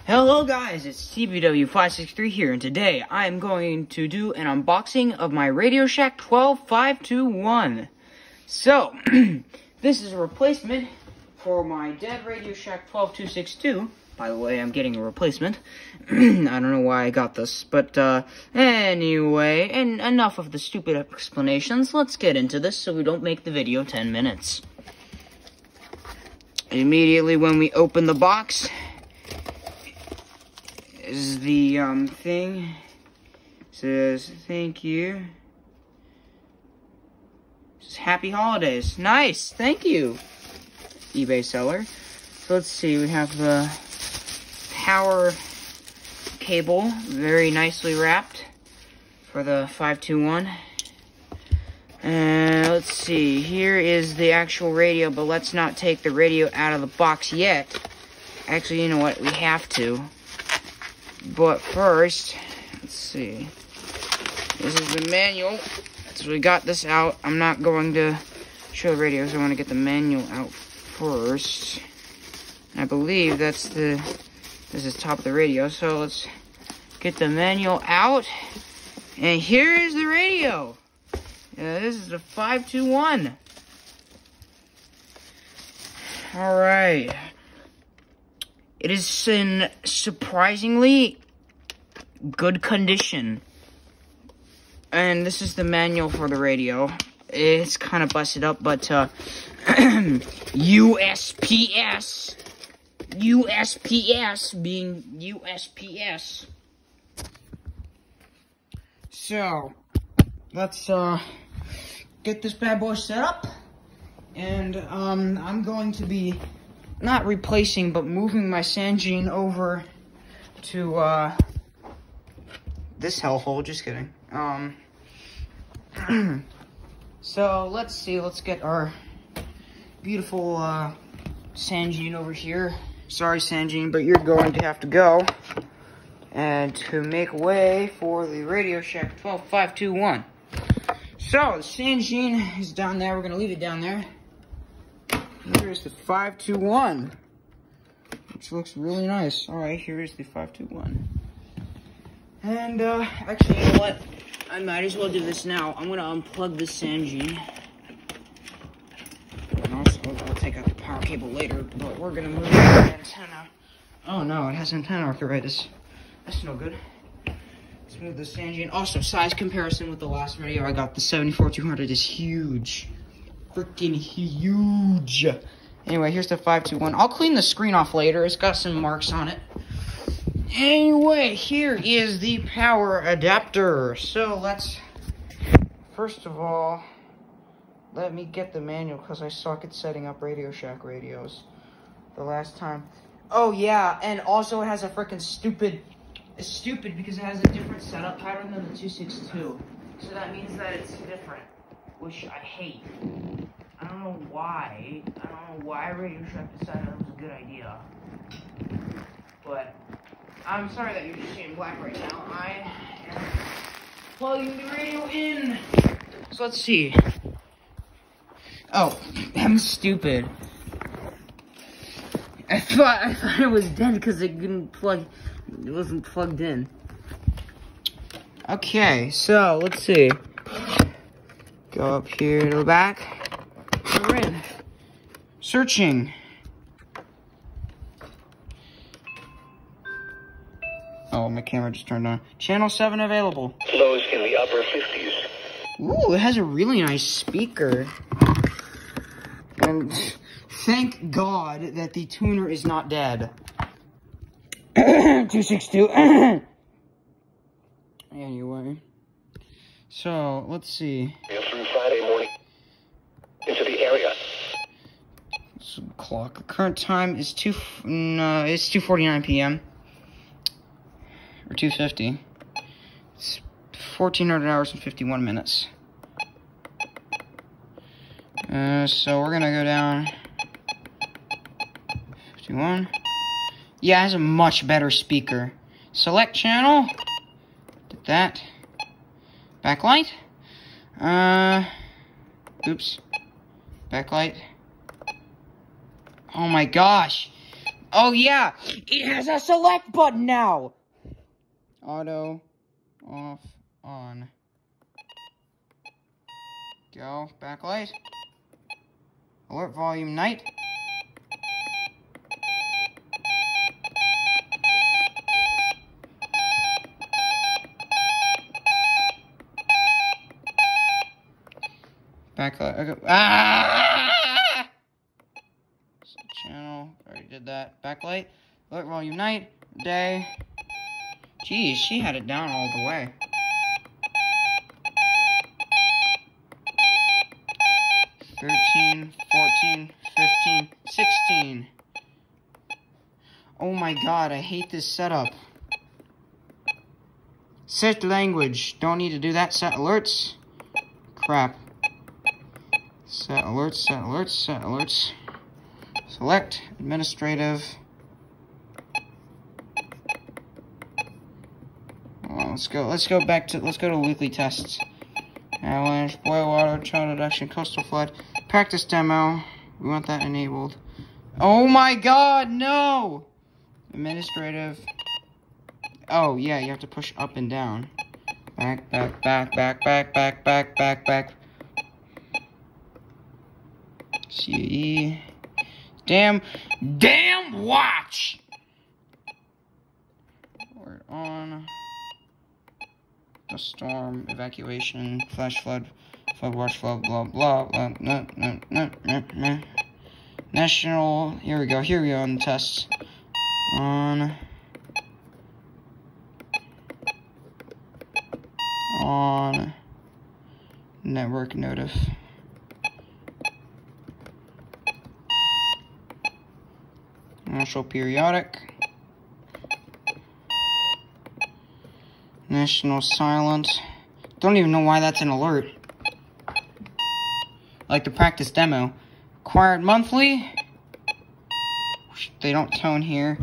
Hello guys, it's TBW563 here, and today I am going to do an unboxing of my RadioShack 12521. So, this is a replacement for my dead RadioShack 12262. By the way, I'm getting a replacement. I don't know why I got this, but anyway, and enough of the stupid explanations. Let's get into this so we don't make the video 10 minutes. Immediately when we open the box is the thing. Says thank you. Says happy holidays. Nice, thank you, eBay seller. So let's see, we have the power cable, very nicely wrapped for the 521. And let's see, here is the actual radio, but let's not take the radio out of the box yet. Actually, you know what, we have to. But first, let's see. This is the manual. So we got this out. I'm not going to show the radio, so I want to get the manual out first. I believe this is top of the radio, so let's get the manual out. And here is the radio. This is the 521. Alright. It is in surprisingly good condition. And this is the manual for the radio. It's kind of busted up, but USPS being USPS. So, let's get this bad boy set up. And I'm going to be not replacing, but moving my Sangene over to this hellhole. Just kidding. So let's see. Let's get our beautiful Sangene over here. Sorry, Sangene, but you're going to have to go. And to make way for the RadioShack 12521. So the Sangene is down there. We're gonna leave it down there. Here's the 521, which looks really nice. All right, here is the 521. And actually, you know what? I might as well do this now. I'm gonna unplug this Sangene. And also, I'll take out the power cable later, but we're gonna move the antenna. Oh no, it has antenna arthritis. That's no good. Let's move the Sangene. Also, size comparison with the last radio I got, the 74200 is huge. Freaking huge. Anyway, here's the 521. I'll clean the screen off later. It's got some marks on it. Anyway, here is the power adapter. So let's, first of all, let me get the manual because I suck at setting up RadioShack radios the last time. Oh yeah, and also it has a freaking stupid, it's stupid because it has a different setup pattern than the 262. So that means that it's different, which I hate. I don't know why. I don't know why RadioShack decided it was a good idea. But I'm sorry that you're just seeing black right now. I am plugging the radio in. So let's see. Oh, I'm stupid. I thought it was dead because it wasn't plugged in. Okay, so let's see. Go up here to the back. We're in. Searching. Oh, my camera just turned on. Channel 7 available. Lows in the upper 50s. Ooh, it has a really nice speaker. And thank God that the tuner is not dead. 262. Anyway. So, let's see. Through Friday morning into the area. Clock. The current time is 2:49 p.m. or 2:50. It's 1400 hours and 51 minutes. So we're gonna go down 51. Yeah, it has a much better speaker. Select channel. Did that. Backlight. Oops. Backlight. Oh my gosh. Oh, yeah. It has a select button now. Auto, off, on. Go, backlight. Alert volume, night. Backlight, okay. Ah! Channel, already did that. Backlight, alert volume, night, day. Geez, she had it down all the way. 13, 14, 15, 16. Oh my god, I hate this setup. Set language. Don't need to do that. Set alerts. Crap. Set alerts, set alerts, set alerts. Select administrative. Well, let's go to weekly tests. Avalanche, boil water, child abduction, coastal flood, practice demo. We want that enabled. Oh my god, no! Administrative. Oh yeah, you have to push up and down. Back, back, back, back, back, back, back, back, back. CE. Damn watch! We're on. The storm, evacuation, flash flood, flood watch, flood, blah, blah, blah, no. National, here we go on the tests. On network notif. National periodic. National silent. Don't even know why that's an alert. Like the practice demo. Required monthly. They don't tone here.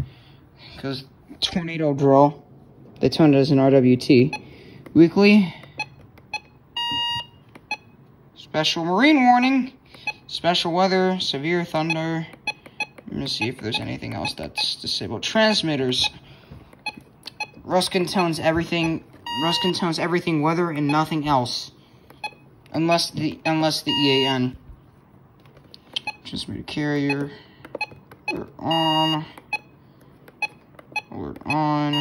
Because tornado drill. They toned it as an RWT. Weekly. Special marine warning. Special weather. Severe thunder. Let me see if there's anything else that's disabled. Transmitters. Ruskin tones everything, weather, and nothing else. Unless the EAN. Transmitter carrier. Alert on. Alert on.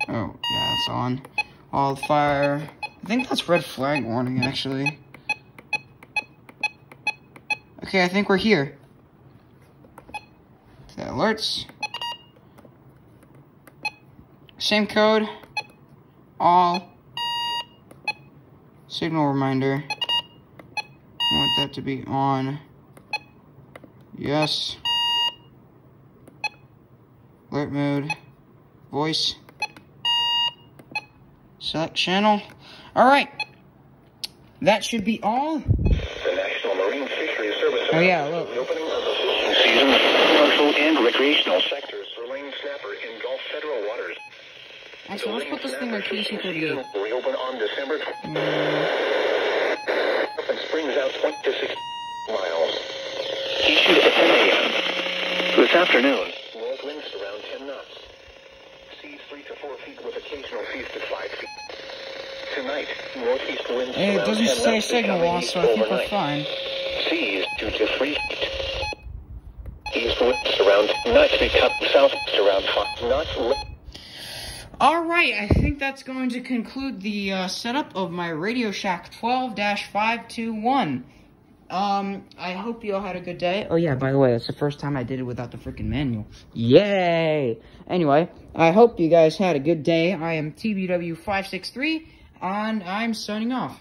Oh, yeah, it's on. Wildfire. I think that's red flag warning, actually. Okay, I think we're here. Set alerts. Same code. All. Signal reminder. I want that to be on. Yes. Alert mode. Voice. Select channel. Alright. That should be all. The National Marine Fisheries Service. Oh yeah, look. The opening of the fishing season for commercial and recreational sectors for lane snapper in Gulf federal waters. Actually, let's put this thing on KC38. Will reopen on December 20th. And springs out 20 to 60 miles. Issued at 10 a.m. This afternoon, north winds around 10 knots. Seas 3 to 4 feet with occasional seas to 5 feet. Tonight, northeast winds Hey, it around doesn't 10 say knots signal loss, so I think we're overnight. fine. Seas 2 to 3 feet. East winds around 10 knots become southeast around 5 knots. Alright, I think that's going to conclude the setup of my RadioShack 12-521. I hope you all had a good day. Oh yeah, by the way, that's the first time I did it without the freaking manual. Yay! Anyway, I hope you guys had a good day. I am TBW563, and I'm signing off.